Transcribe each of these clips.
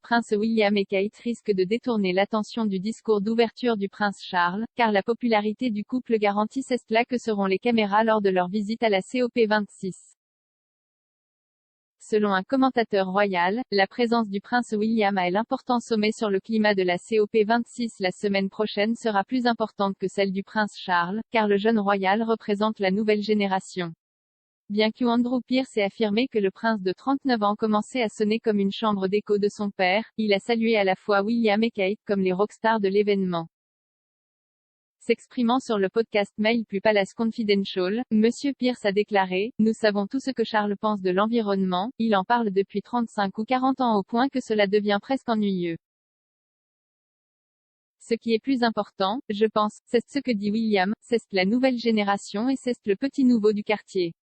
Prince William et Kate risquent de détourner l'attention du discours d'ouverture du prince Charles, car la popularité du couple garantit c'est là que seront les caméras lors de leur visite à la COP26. Selon un commentateur royal, la présence du prince William à l'important sommet sur le climat de la COP26 la semaine prochaine sera plus importante que celle du prince Charles, car le jeune royal représente la nouvelle génération. Bien qu'Andrew Pierce ait affirmé que le prince de 39 ans commençait à sonner comme une chambre d'écho de son père, il a salué à la fois William et Kate comme les rockstars de l'événement. S'exprimant sur le podcast Mail plus Palace Confidential, Monsieur Pierce a déclaré « Nous savons tout ce que Charles pense de l'environnement, il en parle depuis 35 ou 40 ans au point que cela devient presque ennuyeux. Ce qui est plus important, je pense, c'est ce que dit William, c'est la nouvelle génération et c'est le petit nouveau du quartier.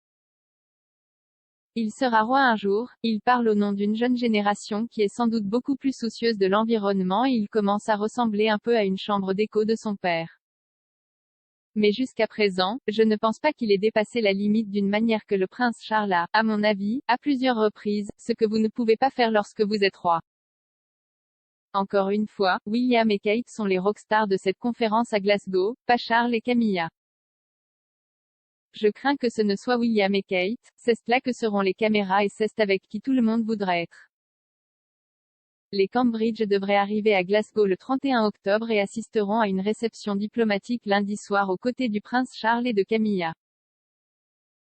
Il sera roi un jour, il parle au nom d'une jeune génération qui est sans doute beaucoup plus soucieuse de l'environnement et il commence à ressembler un peu à une chambre d'écho de son père. Mais jusqu'à présent, je ne pense pas qu'il ait dépassé la limite d'une manière que le prince Charles a, à mon avis, à plusieurs reprises, ce que vous ne pouvez pas faire lorsque vous êtes roi. » Encore une fois, William et Kate sont les rockstars de cette conférence à Glasgow, pas Charles et Camilla. Je crains que ce ne soit William et Kate, c'est là que seront les caméras et c'est avec qui tout le monde voudra être. Les Cambridge devraient arriver à Glasgow le 31 octobre et assisteront à une réception diplomatique lundi soir aux côtés du prince Charles et de Camilla.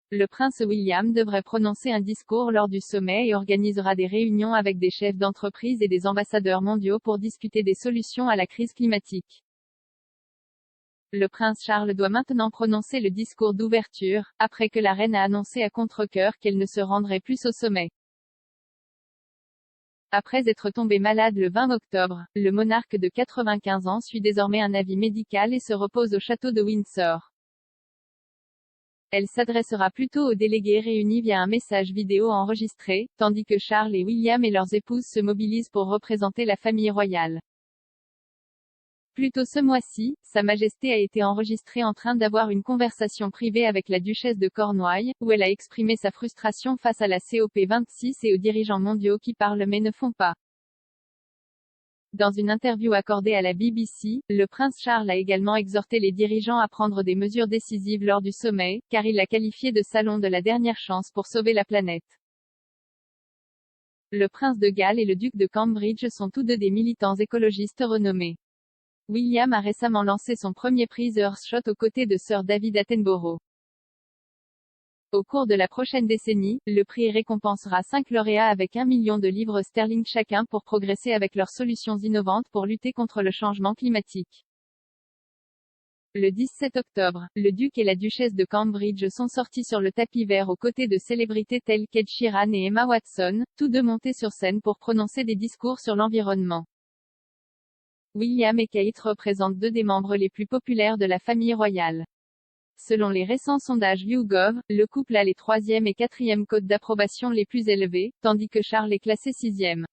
Le prince William devrait prononcer un discours lors du sommet et organisera des réunions avec des chefs d'entreprise et des ambassadeurs mondiaux pour discuter des solutions à la crise climatique. Le prince Charles doit maintenant prononcer le discours d'ouverture, après que la reine a annoncé à contre-cœur qu'elle ne se rendrait plus au sommet. Après être tombé malade le 20 octobre, le monarque de 95 ans suit désormais un avis médical et se repose au château de Windsor. Elle s'adressera plutôt aux délégués réunis via un message vidéo enregistré, tandis que Charles et William et leurs épouses se mobilisent pour représenter la famille royale. Plus tôt ce mois-ci, Sa Majesté a été enregistrée en train d'avoir une conversation privée avec la duchesse de Cornouailles, où elle a exprimé sa frustration face à la COP26 et aux dirigeants mondiaux qui parlent mais ne font pas. Dans une interview accordée à la BBC, le prince Charles a également exhorté les dirigeants à prendre des mesures décisives lors du sommet, car il l'a qualifié de salon de la dernière chance pour sauver la planète. Le prince de Galles et le duc de Cambridge sont tous deux des militants écologistes renommés. William a récemment lancé son premier prix Earthshot aux côtés de Sir David Attenborough. Au cours de la prochaine décennie, le prix récompensera 5 lauréats avec 1 million de livres sterling chacun pour progresser avec leurs solutions innovantes pour lutter contre le changement climatique. Le 17 octobre, le duc et la duchesse de Cambridge sont sortis sur le tapis vert aux côtés de célébrités telles qu'Ed Sheeran et Emma Watson, tous deux montés sur scène pour prononcer des discours sur l'environnement. William et Kate représentent deux des membres les plus populaires de la famille royale. Selon les récents sondages YouGov, le couple a les 3e et 4e cotes d'approbation les plus élevées, tandis que Charles est classé 6e.